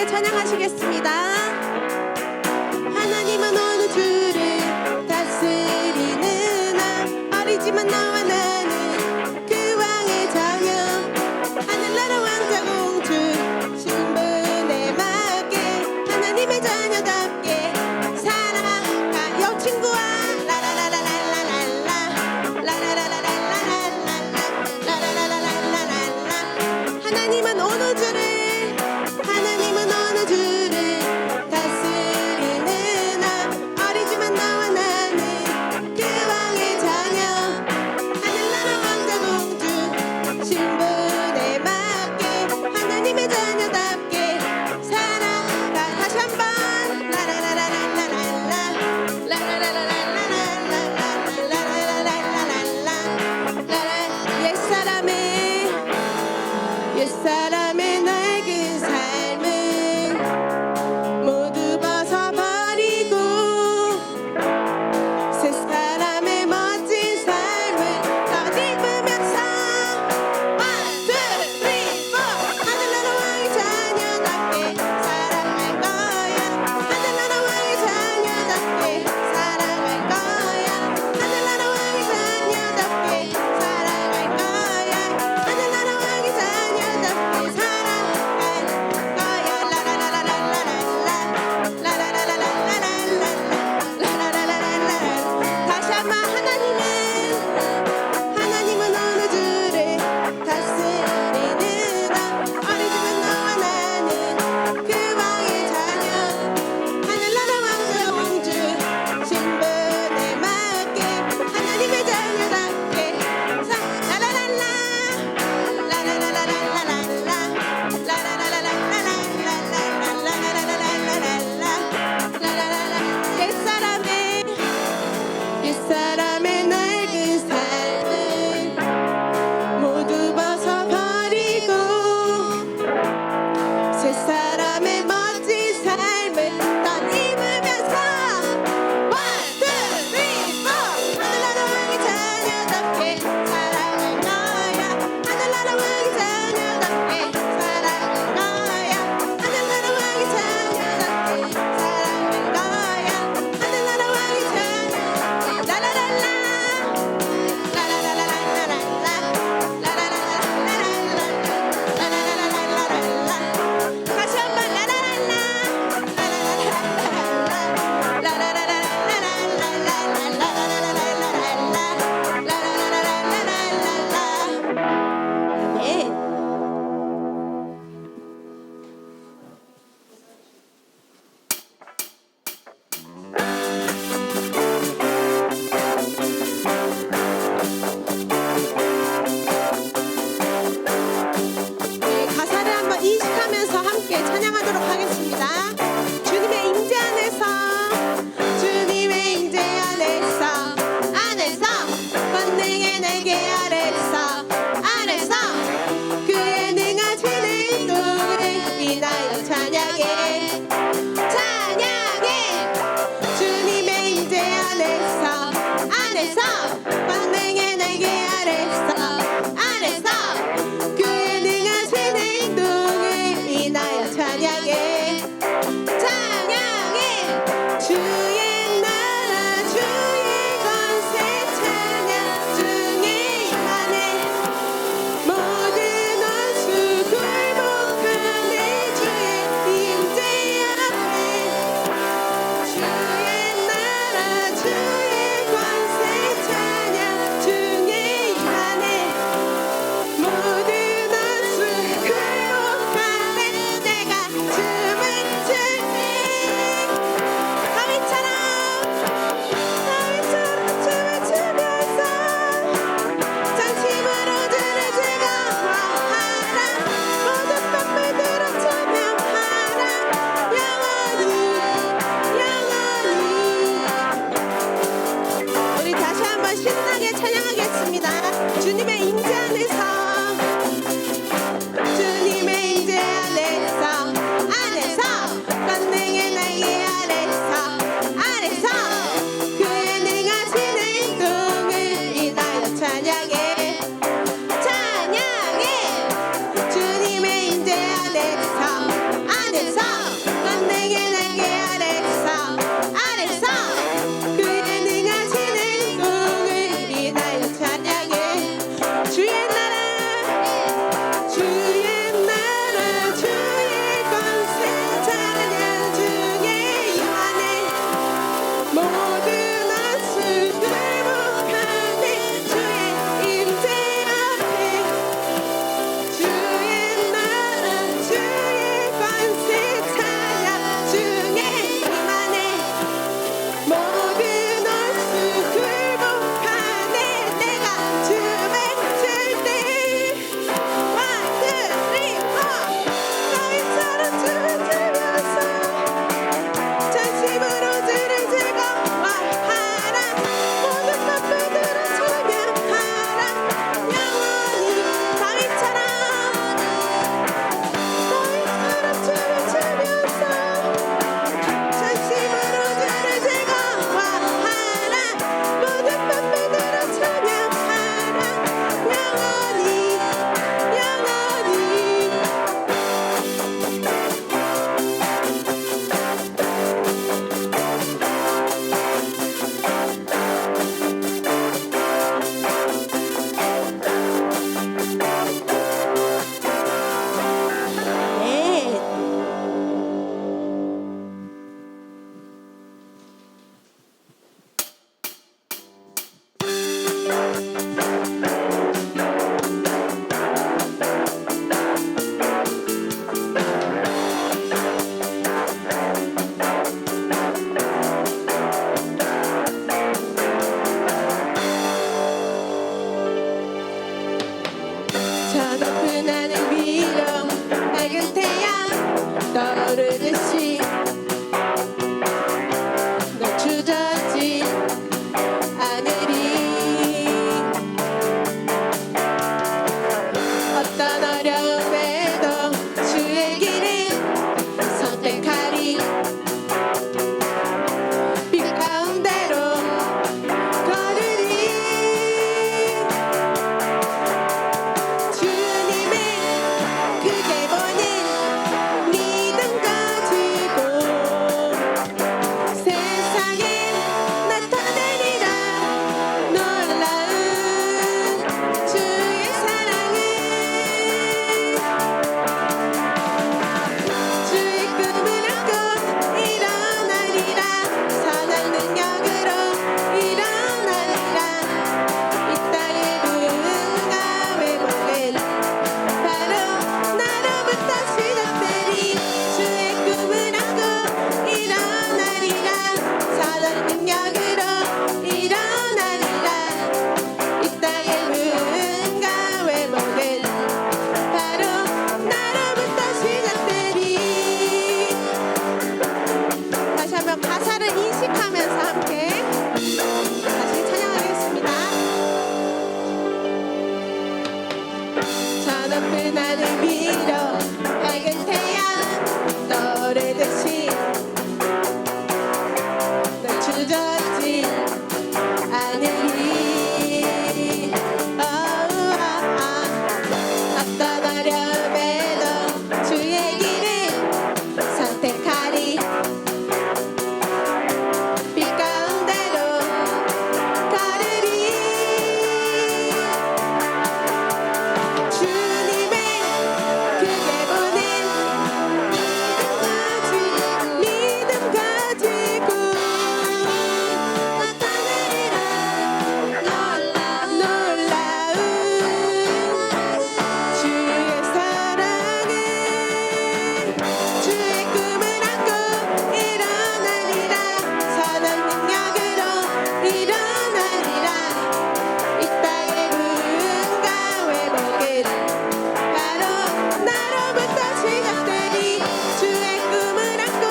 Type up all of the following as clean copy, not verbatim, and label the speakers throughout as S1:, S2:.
S1: 신나게 찬양하시겠습니다. 하나님은 온 주를 다스리는 왕, 어리지만 너와 나는 그 왕의 자녀. 하늘나라 왕자 공주 신분에 맞게 하나님의 자녀답게 살아가요 친구와. 하나님은 온 우주를 다스리는 왕, 어리지만 너와 나는 그 왕의 자녀. 하늘나라 왕자 공주 신분에 맞게 하나님의 자녀답게 살아가. 다시 한번 옛사람의 낡은 삶을 모두 벗어버리고 새사람의 멋진 삶을 덧입으면서 One, two, three, four. 하늘나라 왕의 자녀답게 살아갈 거야. 하늘나라 왕의 자녀답게 살아갈 거야. 하늘나라 왕의 자녀답게 살아갈 거야. 하늘나라 왕의 자녀답게 살아갈 거야. 다시 한번 하나님은 온 우주를 다스리는 왕, 어리지만 너와 나는 그 왕의 자녀. 하늘나라 왕자 공주 신분에 맞게 하나님의 자녀답게 옛사람의 낡은 삶을 모두 벗어버리고 새사람의 멋진 삶을 덧입으면서 One, two, three, four. 하늘나라 왕의 자녀답게 살아갈 거야. 하늘나라 왕의 자녀답게 살아갈 거야. 하늘나라 왕의 자녀답게 살아갈 거야. 하늘나라 왕의 자녀. 라라랄라 다시 한번 가사를 한번 인식하면서 함께 찬양하도록 하겠습니다. 주님의 임재 안에서, 주님의 임재 안에서, 권능의 날개 아래서 그의 능하신 행동을 인하여 찬양해. 주님의 임재 안에서, 권능의 날개 아래서 그의 능하신 행동을 인하여 찬양해. 주의 나라 주의 권세 찬양 중에 임하네. 모든 원수 굴복하네. 주의 임재 앞에 주의 나라 주의 권세 찬양 중에 임하네. 모든 원수 굴복하네. 내가 춤을 출때 다윗처럼 춤을 추면서 전심으로 주를 즐거워하라. 모든 땀물들어 찬양하라. 영원히 우리 다시 한번 신나게 찬양하겠습니다. 주님의 임재 안에서, 주님의 임재 안에서 권능의 날개 아래서 그의 능하신 행동을 인하여 찬양해. 주님의 임재 안에서 높은 하늘 위로 밝은 태양 떠오르듯이 널 주저앉지 않으리. 어떤 어려움에도 주의 길을 선택하리. 빛 가운데로 걸으리. 주님의 크게 보낸 믿음 가지고 놀라운 주의 사랑을 주의 꿈을 안고 일어나리라. 선한 능력으로 일어나리라. 이 땅의 부흥과 회복은 바로 나로부터 시작되리. 주의 꿈을 안고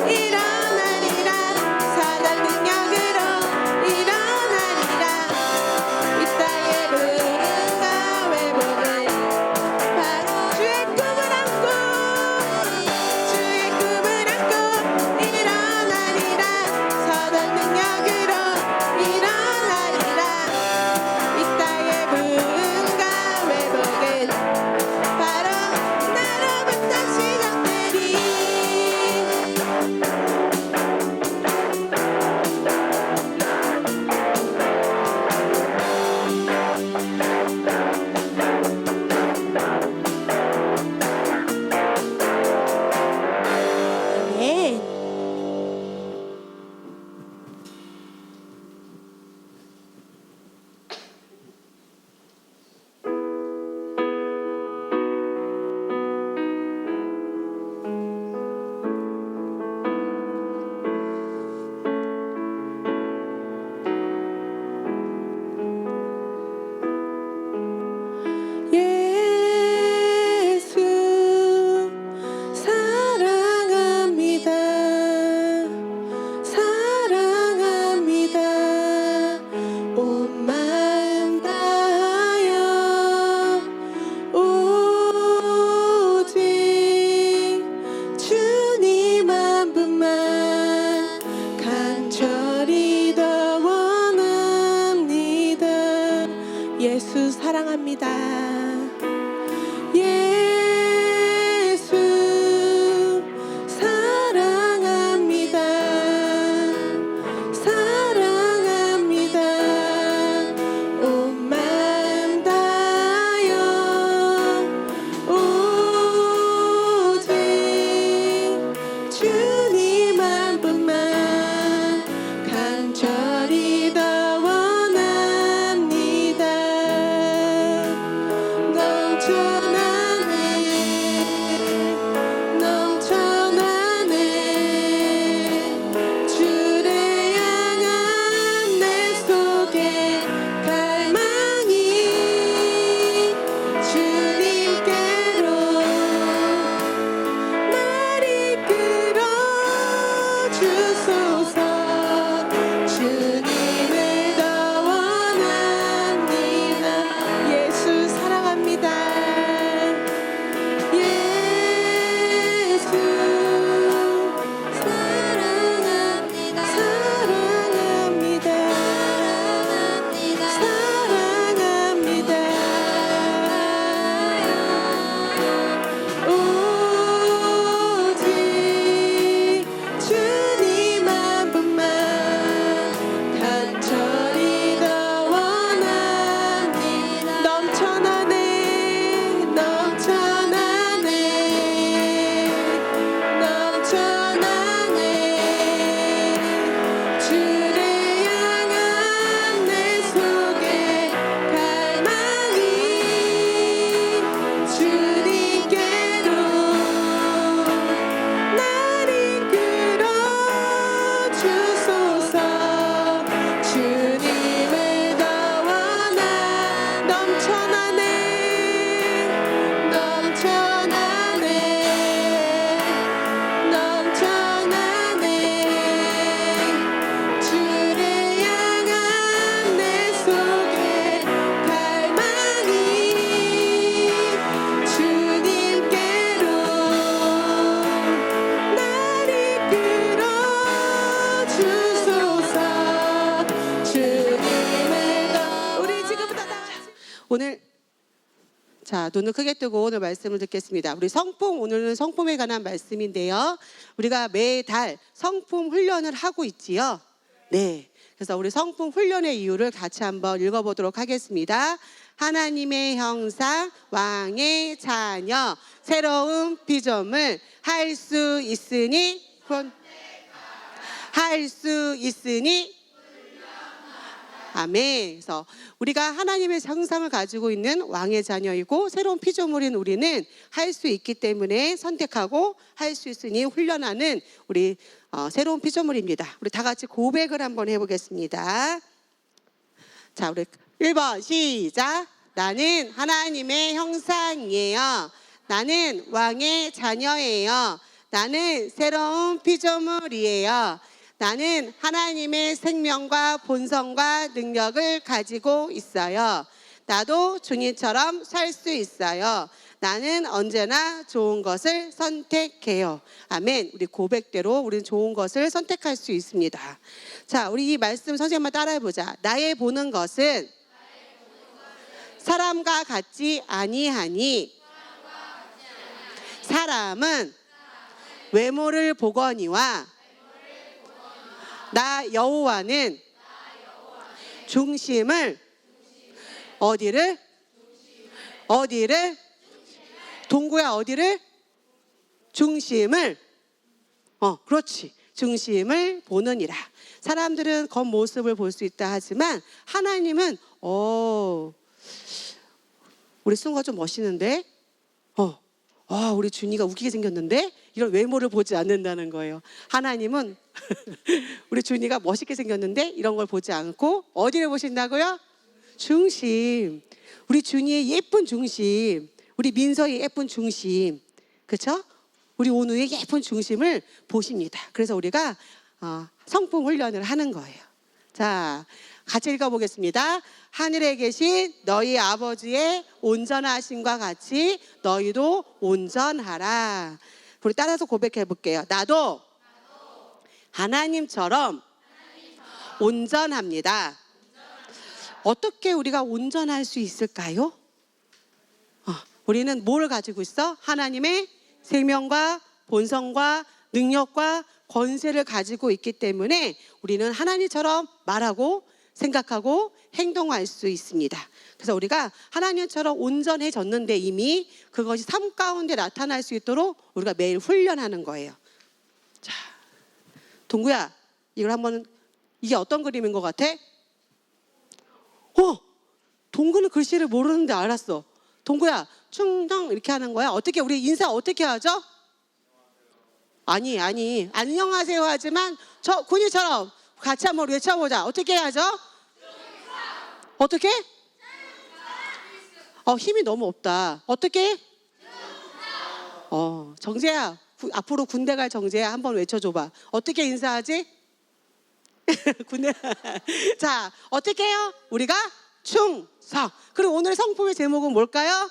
S1: 일어나리라. 선한 능력으로 일어나리라. 이 땅의 부흥과 회복은 바로 주의 꿈을 안고 일어나리라. 선한 능력으로 일어나리라. 이 땅의 부흥과 회복은 바로 나로부터 시작되리. 아멘. 예수 사랑합니다. 사랑합니다. 온 마음 다하여 오직 주님 한 분만 간절히 더 원합니다. 예수 사랑합니다. 예수 사랑합니다. 사랑합니다. 온 마음 다하여 오직 주님 한 분만 간절히 더 원합니다. 자, 눈을 크게 뜨고 오늘 말씀을 듣겠습니다. 우리 성품, 오늘은 성품에 관한 말씀인데요. 우리가 매달 성품 훈련을 하고 있지요. 네. 그래서 우리 성품 훈련의 이유를 같이 한번 읽어보도록 하겠습니다. 하나님의 형상, 왕의 자녀, 새로운 피조물, 할 수 있으니 아멘. 그래서 우리가 하나님의 형상을 가지고 있는 왕의 자녀이고 새로운 피조물인 우리는 할 수 있기 때문에 선택하고 할 수 있으니 훈련하는 우리 새로운 피조물입니다. 우리 다 같이 고백을 한번 해보겠습니다. 자, 우리 1번 시작. 나는 하나님의 형상이에요. 나는 왕의 자녀예요. 나는 새로운 피조물이에요. 나는 하나님의 생명과 본성과 능력을 가지고 있어요. 나도 주님처럼 살 수 있어요. 나는 언제나 좋은 것을 선택해요. 아멘. 우리 고백대로 우리는 좋은 것을 선택할 수 있습니다. 자, 우리 이 말씀 선생님만 따라해보자. 나의 보는 것은 사람과 같지 아니하니 사람은 외모를 보거니와 나 여호와는 중심을 어디를 동구야 어디를 중심을 그렇지 중심을 보느니라. 사람들은 겉모습을 볼 수 있다 하지만 하나님은 우리 승우가 좀 멋있는데 우리 준이가 웃기게 생겼는데 이런 외모를 보지 않는다는 거예요. 하나님은 우리 준이가 멋있게 생겼는데 이런 걸 보지 않고 어디를 보신다고요? 중심. 우리 준이의 예쁜 중심, 우리 민서의 예쁜 중심, 그렇죠? 우리 온우의 예쁜 중심을 보십니다. 그래서 우리가 성품 훈련을 하는 거예요. 자, 같이 읽어보겠습니다. 하늘에 계신 너희 아버지의 온전하심과 같이 너희도 온전하라. 우리 따라서 고백해 볼게요. 나도 하나님처럼 온전합니다. 어떻게 우리가 온전할 수 있을까요? 우리는 뭘 가지고 있어? 하나님의 생명과 본성과 능력과 권세를 가지고 있기 때문에 우리는 하나님처럼 말하고 생각하고 행동할 수 있습니다. 그래서 우리가 하나님처럼 온전해졌는데 이미 그것이 삶 가운데 나타날 수 있도록 우리가 매일 훈련하는 거예요. 자, 동구야, 이걸 한번, 이게 어떤 그림인 것 같아? 동구는 글씨를 모르는데 알았어. 동구야, 충성 이렇게 하는 거야? 어떻게, 우리 인사 어떻게 하죠? 아니, 안녕하세요 하지만 저 군이처럼 같이 한번 외쳐보자. 어떻게 해야죠? 어떻게? 힘이 너무 없다. 어떻게? 정재야, 앞으로 군대 갈 정재야 한번 외쳐줘봐. 어떻게 인사하지? 군대. 자, 어떻게 해요? 우리가 충성. 그리고 오늘 성품의 제목은 뭘까요?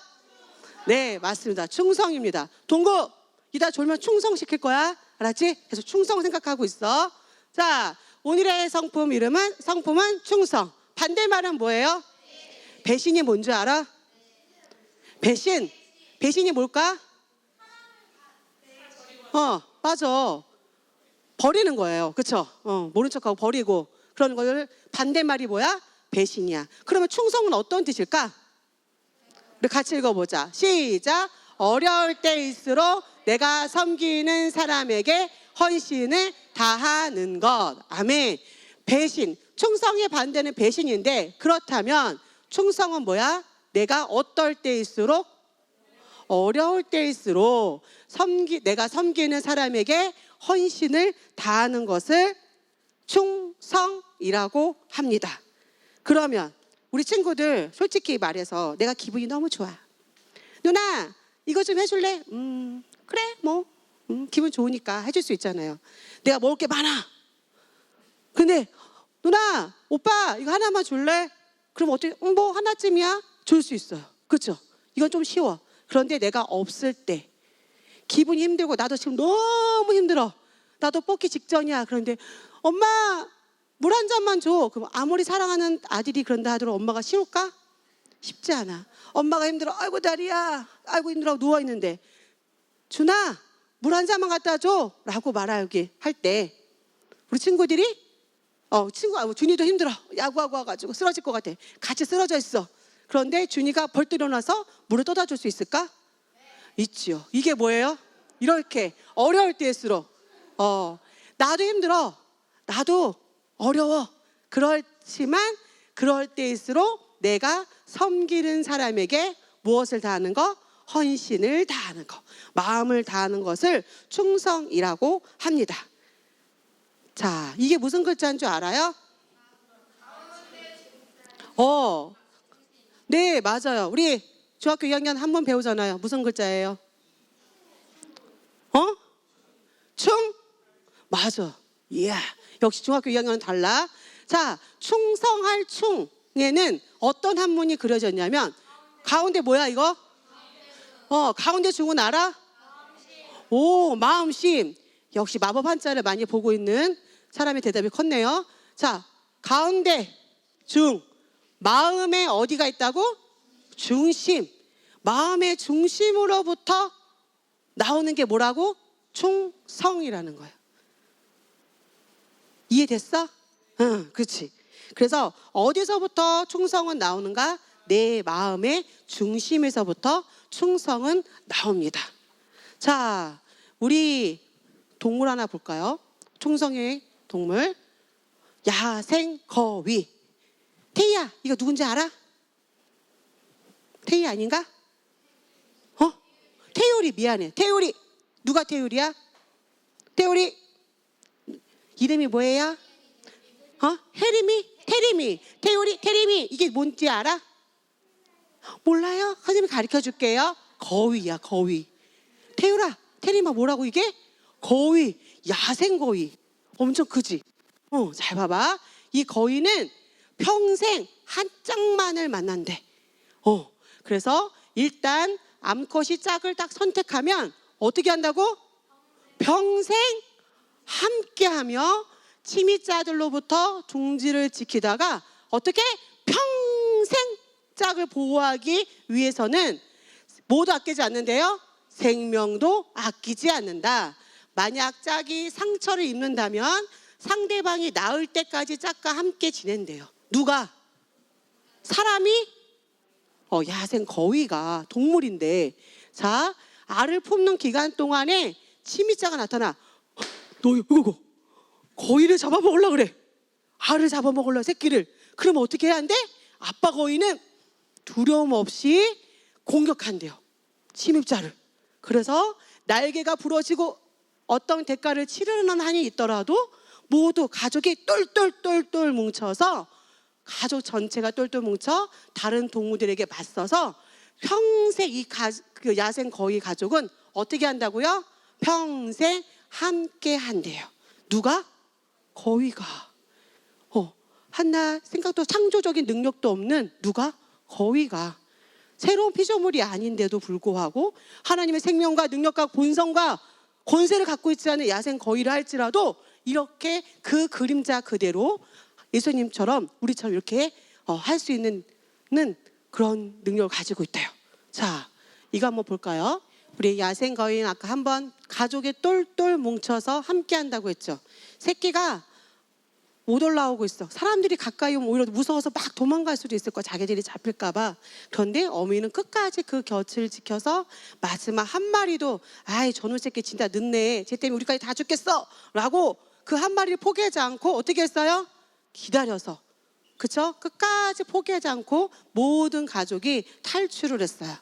S1: 네, 맞습니다. 충성입니다. 동구, 이따 졸면 충성시킬 거야. 알았지? 그래서 충성 생각하고 있어. 자, 오늘의 성품은 충성. 반대말은 뭐예요? 배신이 뭔지 알아? 배신이 뭘까? 맞아. 버리는 거예요. 그쵸? 모른 척하고 버리고 그런 걸 반대말이 뭐야? 배신이야. 그러면 충성은 어떤 뜻일까? 우리 같이 읽어보자. 시작. 어려울 때일수록 내가 섬기는 사람에게 헌신을 다하는 것. 아멘. 배신. 충성의 반대는 배신인데 그렇다면 충성은 뭐야? 내가 어떨 때일수록 어려울 때일수록 내가 섬기는 사람에게 헌신을 다하는 것을 충성이라고 합니다. 그러면 우리 친구들 솔직히 말해서 내가 기분이 너무 좋아. 누나 이거 좀 해줄래? 그래 뭐 기분 좋으니까 해줄 수 있잖아요. 내가 먹을 게 많아. 근데 누나 오빠 이거 하나만 줄래? 그럼 어떻게 뭐 하나쯤이야? 줄 수 있어요. 그렇죠? 이건 좀 쉬워. 그런데 내가 없을 때 기분이 힘들고 나도 지금 너무 힘들어. 나도 뽑기 직전이야. 그런데 엄마 물 한 잔만 줘. 그럼 아무리 사랑하는 아들이 그런다 하더라도 엄마가 쉬울까? 쉽지 않아. 엄마가 힘들어. 아이고 다리야. 아이고 힘들어. 누워 있는데 준아 물 한 잔만 갖다 줘 라고 말하기 할 때 우리 친구들이 준이도 힘들어. 야구하고 와가지고 쓰러질 것 같아. 같이 쓰러져 있어. 그런데 준이가 벌떡 일어나서 물을 떠다 줄 수 있을까? 있지요. 이게 뭐예요? 이렇게 어려울 때일수록 나도 힘들어. 나도 어려워. 그렇지만 그럴 때일수록 내가 섬기는 사람에게 무엇을 다하는 거? 헌신을 다하는 거. 마음을 다하는 것을 충성이라고 합니다. 자, 이게 무슨 글자인 줄 알아요? 네, 맞아요. 우리 중학교 2학년 한 번 배우잖아요. 무슨 글자예요? 충? 맞아. 이야, 역시 중학교 2학년은 달라. 자, 충성할 충에는 어떤 한문이 그려졌냐면 가운데 뭐야 이거? 가운데 중은 알아? 오, 마음심. 역시 마법 한자를 많이 보고 있는 사람의 대답이 컸네요. 자, 가운데 중. 마음에 어디가 있다고? 중심. 마음의 중심으로부터 나오는 게 뭐라고? 충성이라는 거예요. 이해됐어? 응, 그렇지. 그래서 어디서부터 충성은 나오는가? 내 마음의 중심에서부터 충성은 나옵니다. 자, 우리 동물 하나 볼까요? 충성의 동물. 야생거위. 태희야, 이거 누군지 알아? 태희 아닌가? 태율이, 미안해. 태율이. 누가 태율이야? 태율이. 이름이 뭐예요? 혜림이? 태림이. 태율이, 태림이. 이게 뭔지 알아? 몰라요? 선생님이 가르쳐 줄게요. 거위야, 거위. 태율아, 태림아 뭐라고 이게? 거위. 야생거위. 엄청 크지? 잘 봐봐. 이 거위는 평생 한 짝만을 만난대. 그래서 일단 암컷이 짝을 딱 선택하면 어떻게 한다고? 평생 함께하며 침입자들로부터 둥지를 지키다가 어떻게? 평생 짝을 보호하기 위해서는 모두 아끼지 않는데요. 생명도 아끼지 않는다. 만약 짝이 상처를 입는다면 상대방이 나을 때까지 짝과 함께 지낸대요. 누가? 사람이? 야생 거위가 동물인데, 자, 알을 품는 기간 동안에 침입자가 나타나. 너 이거 거위를 잡아먹으려고 그래. 알을 잡아먹으려고 새끼를. 그러면 어떻게 해야 한대? 아빠 거위는 두려움 없이 공격한대요. 침입자를. 그래서 날개가 부러지고 어떤 대가를 치르는 한이 있더라도 모두 가족이 똘똘똘똘 뭉쳐서 가족 전체가 똘똘 뭉쳐 다른 동물들에게 맞서서 평생 그 야생 거위 가족은 어떻게 한다고요? 평생 함께 한대요. 누가? 거위가. 하나 생각도 창조적인 능력도 없는 누가? 거위가. 새로운 피조물이 아닌데도 불구하고 하나님의 생명과 능력과 본성과 권세를 갖고 있지 않은 야생 거위를 할지라도 이렇게 그 그림자 그대로 예수님처럼 우리처럼 이렇게 할 수 있는 그런 능력을 가지고 있대요. 자, 이거 한번 볼까요? 우리 야생 거위는 아까 한번 가족이 똘똘 뭉쳐서 함께 한다고 했죠. 새끼가 못 올라오고 있어. 사람들이 가까이 오면 오히려 무서워서 막 도망갈 수도 있을 거야. 자기들이 잡힐까 봐. 그런데 어미는 끝까지 그 곁을 지켜서 마지막 한 마리도 아이 저놈 새끼 진짜 늦네. 쟤 때문에 우리까지 다 죽겠어. 라고 그 한 마리를 포기하지 않고 어떻게 했어요? 기다려서. 그쵸? 끝까지 포기하지 않고 모든 가족이 탈출을 했어요.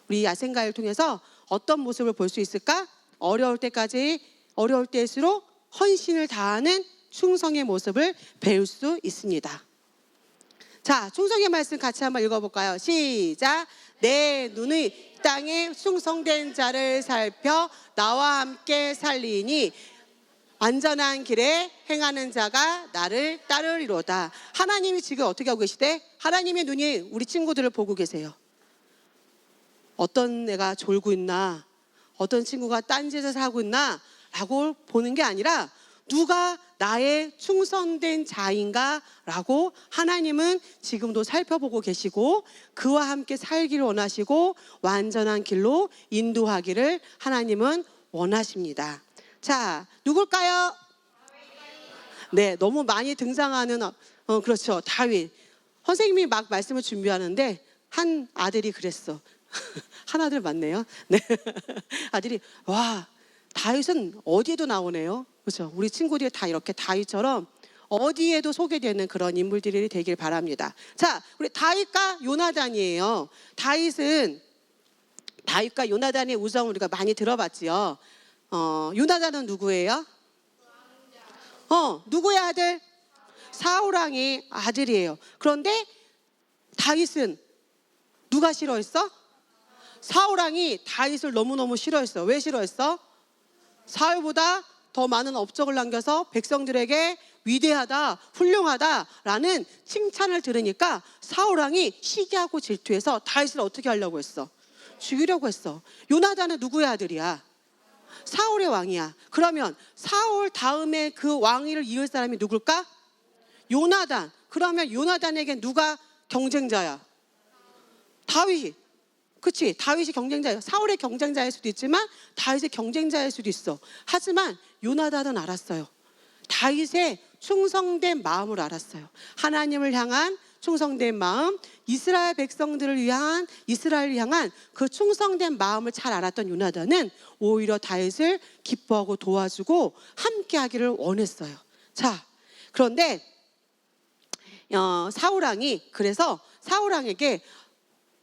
S1: 우리 야생가를 통해서 어떤 모습을 볼 수 있을까? 어려울 때일수록 헌신을 다하는 충성의 모습을 배울 수 있습니다. 자, 충성의 말씀 같이 한번 읽어볼까요? 시작. 내 눈의 땅에 충성된 자를 살펴 나와 함께 살리니 안전한 길에 행하는 자가 나를 따르리로다. 하나님이 지금 어떻게 하고 계시대? 하나님의 눈이 우리 친구들을 보고 계세요. 어떤 애가 졸고 있나? 어떤 친구가 딴짓을 하고 있나? 라고 보는 게 아니라 누가 나의 충성된 자인가? 라고 하나님은 지금도 살펴보고 계시고 그와 함께 살기를 원하시고 완전한 길로 인도하기를 하나님은 원하십니다. 자, 누굴까요? 네, 너무 많이 등장하는 그렇죠. 다윗. 선생님이 막 말씀을 준비하는데 한 아들이 그랬어. 한 아들 맞네요. 네. 아들이 와, 다윗은 어디에도 나오네요. 그렇죠. 우리 친구들이 다 이렇게 다윗처럼 어디에도 소개되는 그런 인물들이 되길 바랍니다. 자, 우리 다윗과 요나단이에요. 다윗과 요나단의 우정을 우리가 많이 들어봤지요. 요나단은 누구예요? 누구의 아들? 사울왕의 아들이에요. 그런데 다윗은 누가 싫어했어? 사울왕이 다윗을 너무너무 싫어했어. 왜 싫어했어? 사울보다 더 많은 업적을 남겨서 백성들에게 위대하다, 훌륭하다라는 칭찬을 들으니까 사울왕이 시기하고 질투해서 다윗을 어떻게 하려고 했어? 죽이려고 했어. 요나단은 누구의 아들이야? 사울의 왕이야. 그러면 사울 다음에 그 왕위를 이을 사람이 누굴까? 요나단. 그러면 요나단에게 누가 경쟁자야? 다윗. 그치? 다윗이 경쟁자예요. 사울의 경쟁자일 수도 있지만 다윗의 경쟁자일 수도 있어. 하지만 요나단은 알았어요. 다윗의 충성된 마음을 알았어요. 하나님을 향한 충성된 마음, 이스라엘 백성들을 위한, 이스라엘을 향한 그 충성된 마음을 잘 알았던 요나단은 오히려 다윗을 기뻐하고 도와주고 함께하기를 원했어요. 자, 그런데 사울왕이 그래서 사울왕에게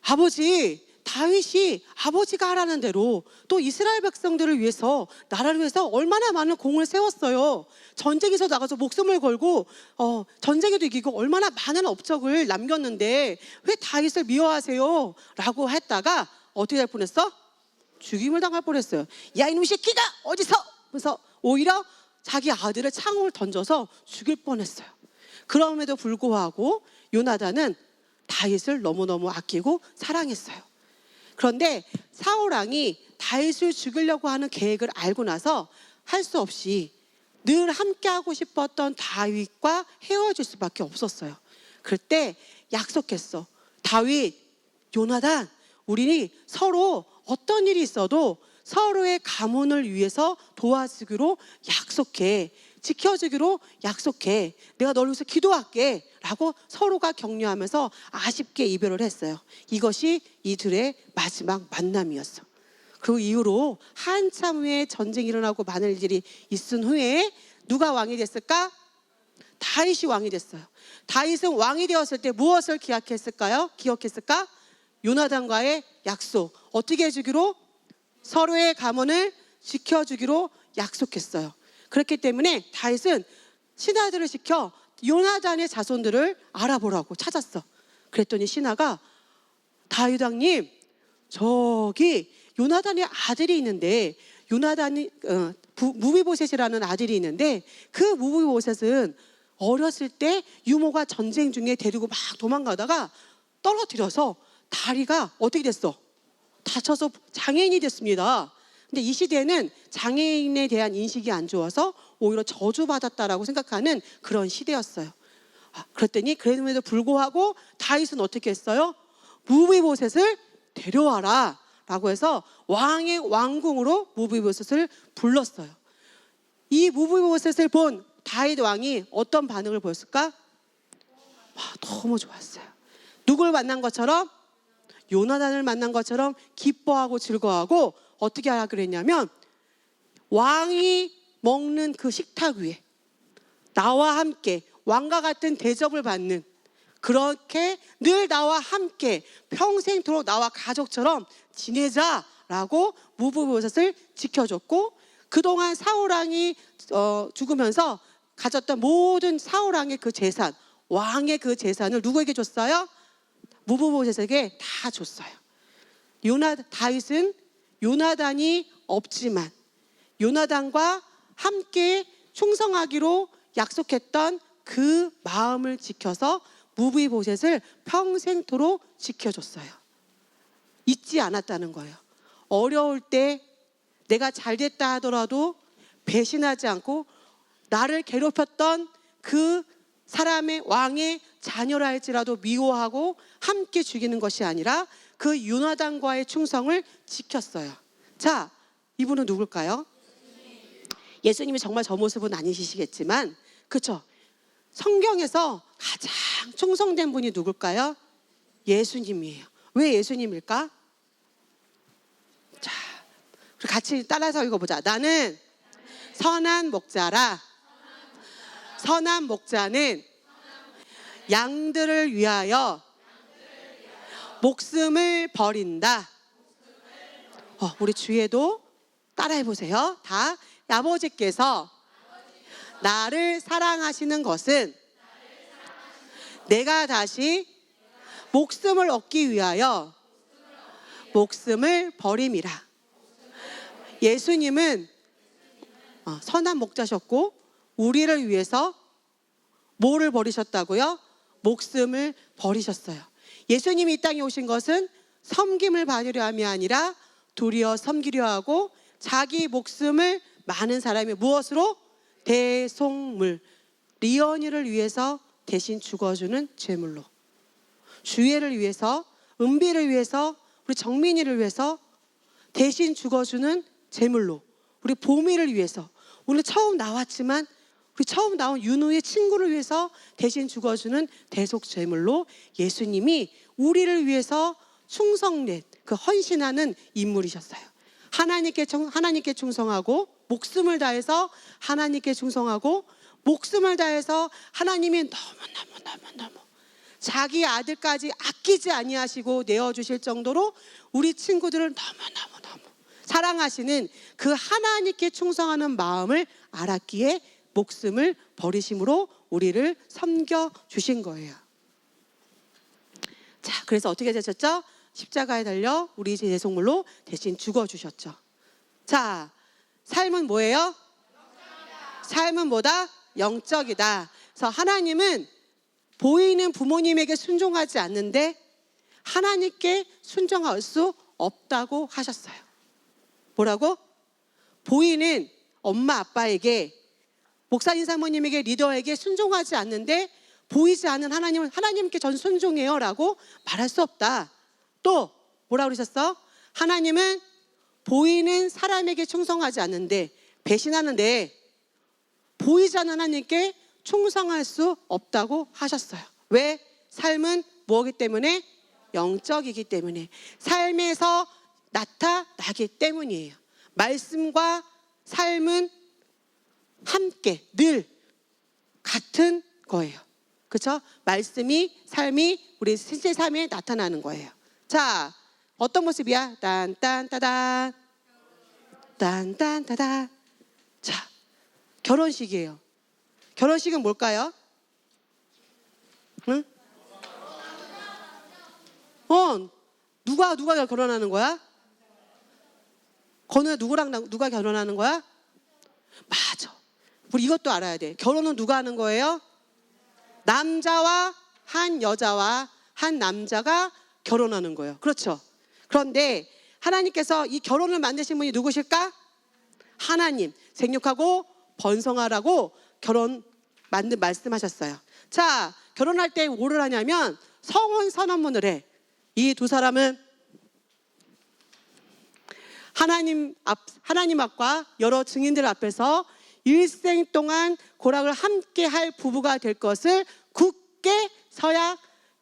S1: 아버지, 다윗이 아버지가 하라는 대로 또 이스라엘 백성들을 위해서, 나라를 위해서 얼마나 많은 공을 세웠어요. 전쟁에서 나가서 목숨을 걸고 전쟁에도 이기고 얼마나 많은 업적을 남겼는데 왜 다윗을 미워하세요? 라고 했다가 어떻게 할 뻔했어? 죽임을 당할 뻔했어요. 야, 이놈 새끼가 어디서? 그래서 오히려 자기 아들을 창으로 던져서 죽일 뻔했어요. 그럼에도 불구하고 요나단은 다윗을 너무너무 아끼고 사랑했어요. 그런데 사울왕이 다윗을 죽이려고 하는 계획을 알고 나서 할 수 없이 늘 함께하고 싶었던 다윗과 헤어질 수밖에 없었어요. 그때 약속했어. 다윗, 요나단, 우리 서로 어떤 일이 있어도 서로의 가문을 위해서 도와주기로 약속해. 지켜주기로 약속해. 내가 너를 위해서 기도할게. 라고 서로가 격려하면서 아쉽게 이별을 했어요. 이것이 이들의 마지막 만남이었어. 그 이후로 한참 후에 전쟁이 일어나고 많은 일들이 있은 후에 누가 왕이 됐을까? 다윗이 왕이 됐어요. 다윗은 왕이 되었을 때 무엇을 기억했을까요? 요나단과의 약속. 어떻게 해주기로? 서로의 가문을 지켜주기로 약속했어요. 그렇기 때문에 다윗은 신하들을 시켜 요나단의 자손들을 알아보라고 찾았어. 그랬더니 신하가 다윗 왕님, 저기 요나단의 아들이 있는데 요나단이 무비보셋이라는 아들이 있는데 그 무비보셋은 어렸을 때 유모가 전쟁 중에 데리고 막 도망가다가 떨어뜨려서 다리가 어떻게 됐어? 다쳐서 장애인이 됐습니다. 근데 이 시대는 장애인에 대한 인식이 안 좋아서 오히려 저주받았다라고 생각하는 그런 시대였어요. 그랬더니 그럼에도 불구하고 다윗은 어떻게 했어요? 무비보셋을 데려와라 라고 해서 왕의 왕궁으로 무비보셋을 불렀어요. 이 무비보셋을 본 다윗 왕이 어떤 반응을 보였을까? 너무 좋았어요. 누굴 만난 것처럼? 요나단을 만난 것처럼 기뻐하고 즐거워하고 어떻게 하기로 했냐면 왕이 먹는 그 식탁 위에 나와 함께 왕과 같은 대접을 받는, 그렇게 늘 나와 함께 평생토록 나와 가족처럼 지내자라고 무비보셋을 지켜줬고, 그동안 사울왕이 죽으면서 가졌던 모든 사울왕의 그 재산, 왕의 그 재산을 누구에게 줬어요? 무비보셋에게 다 줬어요. 다윗은 요나단이 없지만 요나단과 함께 충성하기로 약속했던 그 마음을 지켜서 무비보셋을 평생토록 지켜줬어요. 잊지 않았다는 거예요. 어려울 때 내가 잘됐다 하더라도 배신하지 않고 나를 괴롭혔던 그 사람의 왕의 자녀라 할지라도 미워하고 함께 죽이는 것이 아니라 그 요나단과의 충성을 지켰어요. 자, 이분은 누굴까요? 예수님이 정말 저 모습은 아니시겠지만, 그렇죠? 성경에서 가장 충성된 분이 누굴까요? 예수님이에요. 왜 예수님일까? 자, 우리 같이 따라서 읽어보자. 나는 선한 목자라. 선한 목자는 양들을 위하여 목숨을 버린다. 우리 주에도 따라해 보세요. 다. 아버지께서 나를 사랑하시는 것은 내가 다시 목숨을 얻기 위하여 목숨을 버림이라. 예수님은 선한 목자셨고 우리를 위해서 뭐를 버리셨다고요? 목숨을 버리셨어요. 예수님이 이 땅에 오신 것은 섬김을 받으려 함이 아니라 도리어 섬기려 하고 자기 목숨을 많은 사람이 무엇으로? 대속물, 리언이를 위해서 대신 죽어주는 제물로, 주애를 위해서, 은비를 위해서, 우리 정민이를 위해서 대신 죽어주는 제물로, 우리 보미를 위해서, 오늘 처음 나왔지만 우리 처음 나온 윤우의 친구를 위해서 대신 죽어주는 대속 제물로 예수님이 우리를 위해서 충성된 그 헌신하는 인물이셨어요. 하나님께 충성하고 목숨을 다해서 하나님께 충성하고 목숨을 다해서 하나님이 너무 자기 아들까지 아끼지 아니하시고 내어주실 정도로 우리 친구들을 너무 사랑하시는 그 하나님께 충성하는 마음을 알았기에 목숨을 버리심으로 우리를 섬겨주신 거예요. 자, 그래서 어떻게 되셨죠? 십자가에 달려 우리 대속물로 대신 죽어주셨죠. 자, 삶은 뭐예요? 삶은 뭐다? 영적이다. 그래서 하나님은 보이는 부모님에게 순종하지 않는데 하나님께 순종할 수 없다고 하셨어요. 뭐라고? 보이는 엄마 아빠에게, 목사님 사모님에게, 리더에게 순종하지 않는데 보이지 않는 하나님은 하나님께 전 순종해요 라고 말할 수 없다. 또 뭐라고 그러셨어? 하나님은 보이는 사람에게 충성하지 않는데, 배신하는데 보이지 않는 하나님께 충성할 수 없다고 하셨어요. 왜? 삶은 뭐기 때문에? 영적이기 때문에, 삶에서 나타나기 때문이에요. 말씀과 삶은 함께 늘 같은 거예요. 그렇죠? 말씀이, 삶이 우리 실제 삶에 나타나는 거예요. 자, 어떤 모습이야? 딴딴따단 딴딴따단. 자, 결혼식이에요. 결혼식은 뭘까요? 응? 누가 결혼하는 거야? 건우야, 누가 결혼하는 거야? 맞아. 우리 이것도 알아야 돼. 결혼은 누가 하는 거예요? 남자와 한 여자와 한 남자가 결혼하는 거예요. 그렇죠? 그런데 하나님께서 이 결혼을 만드신 분이 누구실까? 하나님. 생육하고 번성하라고 말씀하셨어요. 자, 결혼할 때 뭐를 하냐면 성혼 선언문을 해. 이 두 사람은 하나님 앞과 여러 증인들 앞에서 일생 동안 고락을 함께 할 부부가 될 것을 굳게 서야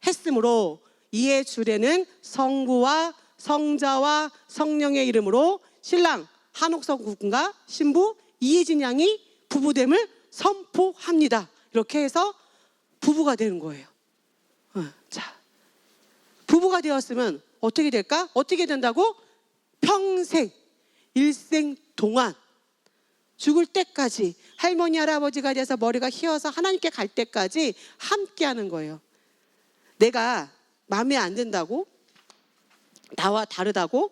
S1: 했으므로, 이의 주례는 성부와 성자와 성령의 이름으로 신랑 한옥석 군과 신부 이혜진 양이 부부됨을 선포합니다. 이렇게 해서 부부가 되는 거예요. 자, 부부가 되었으면 어떻게 될까? 어떻게 된다고? 평생, 일생 동안 죽을 때까지, 할머니 할아버지가 돼서 머리가 휘어서 하나님께 갈 때까지 함께 하는 거예요. 내가 마음에 안 든다고, 나와 다르다고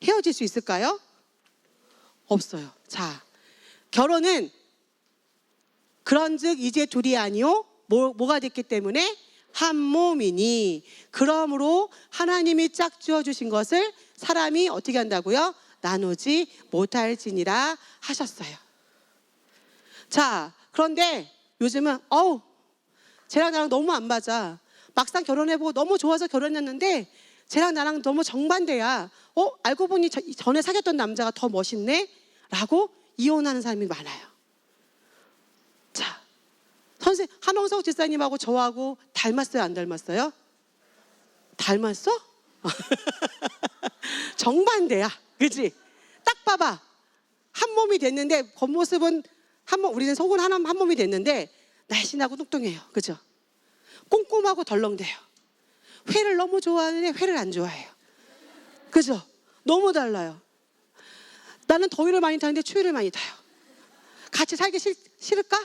S1: 헤어질 수 있을까요? 없어요. 자, 결혼은 그런즉 이제 둘이 아니요 뭐가 됐기 때문에 한 몸이니, 그러므로 하나님이 짝지어 주신 것을 사람이 어떻게 한다고요? 나누지 못할지니라 하셨어요. 자, 그런데 요즘은 쟤랑 나랑 너무 안 맞아. 막상 결혼해보고 너무 좋아서 결혼했는데 쟤랑 나랑 너무 정반대야. 알고 보니 전에 사귀었던 남자가 더 멋있네? 라고 이혼하는 사람이 많아요. 자, 한홍석 집사님하고 저하고 닮았어요, 안 닮았어요? 닮았어? 정반대야, 그치? 딱 봐봐. 한 몸이 됐는데 겉모습은 우리는 속은 한 몸이 됐는데 날씬하고 뚱뚱해요, 그죠? 꼼꼼하고 덜렁대요. 회를 너무 좋아하는데 회를 안 좋아해요, 그죠? 너무 달라요. 나는 더위를 많이 타는데 추위를 많이 타요. 같이 살기 싫을까?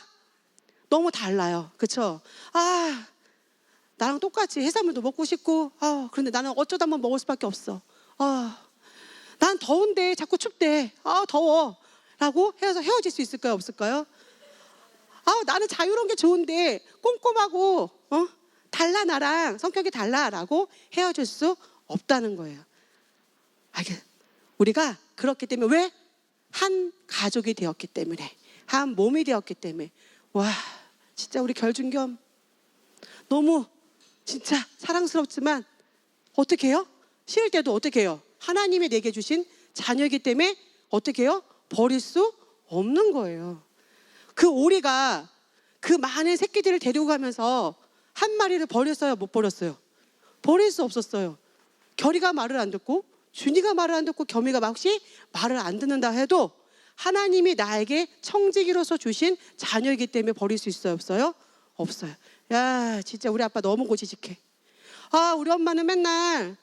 S1: 너무 달라요, 그쵸? 나랑 똑같이 해산물도 먹고 싶고, 그런데 나는 어쩌다 한번 먹을 수밖에 없어. 난 더운데 자꾸 춥대. 더워. 라고 해서 헤어질 수 있을까요, 없을까요? 나는 자유로운 게 좋은데 꼼꼼하고 달라, 나랑 성격이 달라라고 헤어질 수 없다는 거예요. 우리가 그렇기 때문에, 왜? 한 가족이 되었기 때문에, 한 몸이 되었기 때문에. 와, 진짜 우리 결중겸 너무 진짜 사랑스럽지만 어떻게 해요? 싫을 때도 어떻게 해요? 하나님이 내게 주신 자녀이기 때문에 어떻게 해요? 버릴 수 없는 거예요. 그 오리가 그 많은 새끼들을 데리고 가면서 한 마리를 버렸어요, 못 버렸어요? 버릴 수 없었어요. 결이가 말을 안 듣고 준이가 말을 안 듣고 겸이가 혹시 말을 안 듣는다 해도 하나님이 나에게 청지기로서 주신 자녀이기 때문에 버릴 수 있어요, 없어요? 없어요. 야, 진짜 우리 아빠 너무 고지식해. 우리 엄마는 맨날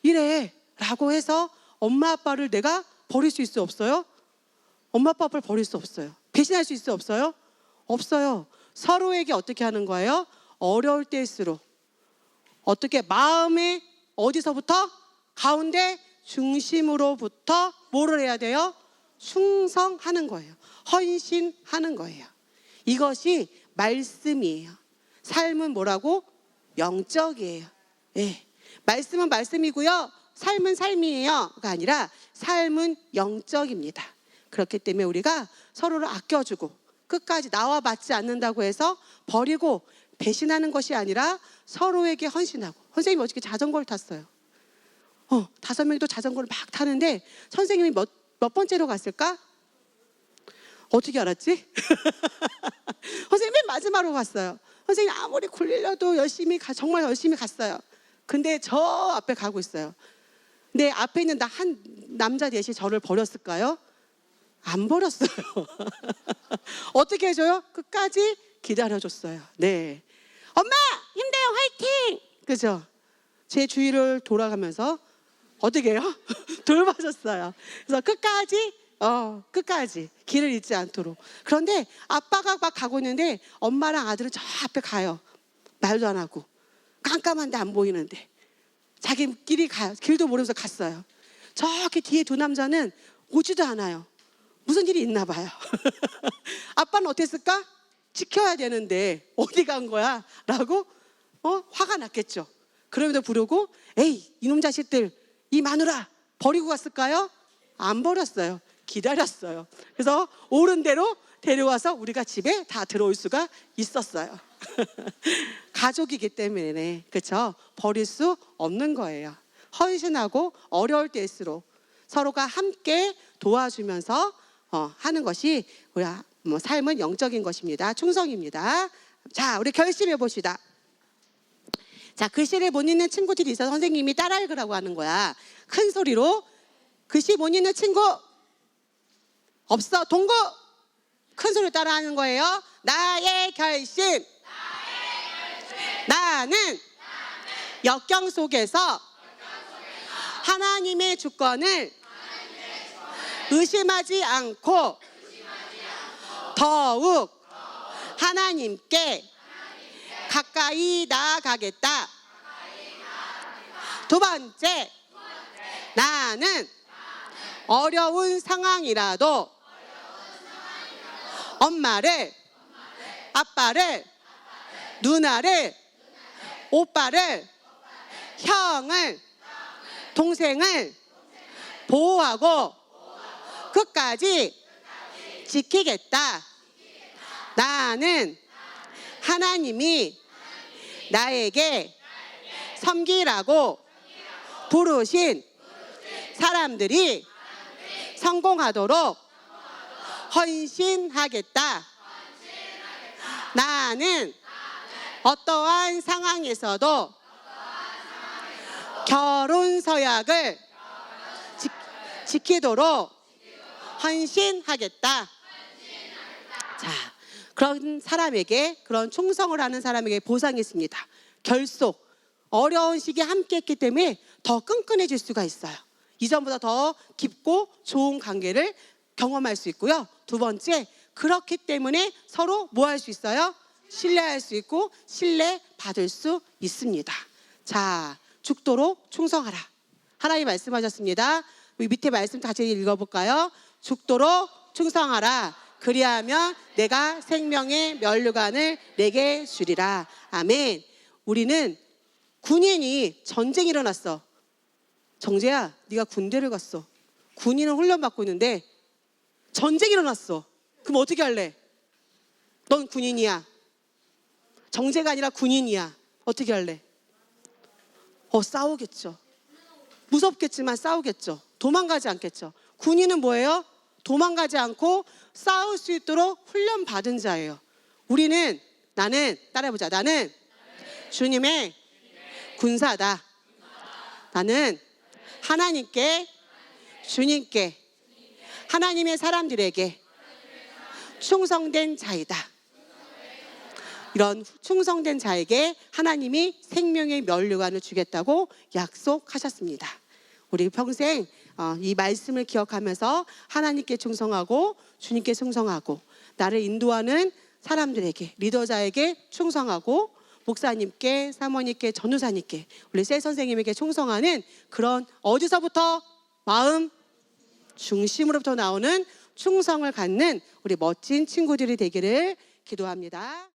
S1: 이래 라고 해서 엄마 아빠를 내가 버릴 수 있어요, 없어요? 엄마 아빠를 버릴 수 없어요. 배신할 수 있어요, 없어요? 없어요. 서로에게 어떻게 하는 거예요? 어려울 때일수록 어떻게 마음의 어디서부터? 가운데 중심으로부터 뭐를 해야 돼요? 충성하는 거예요. 헌신하는 거예요. 이것이 말씀이에요. 삶은 뭐라고? 영적이에요. 네. 말씀은 말씀이고요, 삶은 삶이에요가 아니라 삶은 영적입니다. 그렇기 때문에 우리가 서로를 아껴주고 끝까지 나와 맞지 않는다고 해서 버리고 배신하는 것이 아니라 서로에게 헌신하고. 선생님이 어저께 자전거를 탔어요. 5명도 자전거를 막 타는데 선생님이 몇 번째로 갔을까? 어떻게 알았지? 선생님 맨 마지막으로 갔어요. 선생님 아무리 굴리려도 정말 열심히 갔어요. 근데 저 앞에 가고 있어요. 내 앞에 있는 한 남자 넷이 저를 버렸을까요? 안 버렸어요. 어떻게 해줘요? 끝까지 기다려줬어요. 네. 엄마 힘내요, 화이팅! 그죠? 제 주위를 돌아가면서 어떻게 해요? 돌봐줬어요. 그래서 끝까지 길을 잃지 않도록. 그런데 아빠가 막 가고 있는데 엄마랑 아들은 저 앞에 가요. 말도 안 하고 깜깜한데 안 보이는데 자기끼리 가요. 길도 모르면서 갔어요. 저기 뒤에 두 남자는 오지도 않아요. 무슨 일이 있나 봐요. 아빠는 어땠을까? 지켜야 되는데 어디 간 거야? 라고 화가 났겠죠. 그럼에도 부르고, 에이 이놈 자식들, 이 마누라 버리고 갔을까요? 안 버렸어요. 기다렸어요. 그래서 옳은 대로 데려와서 우리가 집에 다 들어올 수가 있었어요. 가족이기 때문에, 그렇죠? 버릴 수 없는 거예요. 헌신하고 어려울 때일수록 서로가 함께 도와주면서 하는 것이 우리 삶은 영적인 것입니다. 충성입니다. 자, 우리 결심해 봅시다. 자, 글씨를 못 읽는 친구들이 있어서 선생님이 따라 읽으라고 하는 거야. 큰 소리로. 글씨 못 읽는 친구 없어? 동구! 큰 소리로 따라하는 거예요. 나의 결심. 나는 역경 속에서 하나님의 주권을 의심하지 않고 더욱 하나님께 가까이 나아가겠다. 두 번째, 나는 어려운 상황이라도 엄마를, 아빠를, 누나를, 오빠를, 형을, 동생을 보호하고 끝까지 지키겠다. 나는 하나님이 나에게 섬기라고 부르신 사람들이 성공하도록 헌신하겠다. 나는 어떠한 상황에서도 결혼 서약을 지키도록 헌신하겠다. 자, 그런 사람에게, 그런 충성을 하는 사람에게 보상이 있습니다. 결속. 어려운 시기에 함께 했기 때문에 더 끈끈해질 수가 있어요. 이전보다 더 깊고 좋은 관계를 경험할 수 있고요. 두 번째, 그렇기 때문에 서로 뭐 할 수 있어요? 신뢰할 수 있고 신뢰받을 수 있습니다. 자, 죽도록 충성하라. 하나님 말씀하셨습니다. 우리 밑에 말씀 같이 읽어볼까요? 죽도록 충성하라. 그리하면 내가 생명의 면류관을 내게 주리라. 아멘. 우리는 군인이 전쟁이 일어났어. 정재야, 네가 군대를 갔어. 군인은 훈련받고 있는데 전쟁이 일어났어. 그럼 어떻게 할래? 넌 군인이야. 정재가 아니라 군인이야. 어떻게 할래? 싸우겠죠. 무섭겠지만 싸우겠죠. 도망가지 않겠죠. 군인은 뭐예요? 도망가지 않고 싸울 수 있도록 훈련받은 자예요. 우리는, 나는, 따라해보자. 나는 주님의 군사다. 나는 하나님께, 주님께, 하나님의 사람들에게 충성된 자이다. 이런 충성된 자에게 하나님이 생명의 면류관을 주겠다고 약속하셨습니다. 우리 평생 이 말씀을 기억하면서 하나님께 충성하고 주님께 충성하고 나를 인도하는 사람들에게, 리더자에게 충성하고 목사님께, 사모님께, 전도사님께, 우리 새 선생님에게 충성하는 그런, 어디서부터? 마음 중심으로부터 나오는 충성을 갖는 우리 멋진 친구들이 되기를 기도합니다.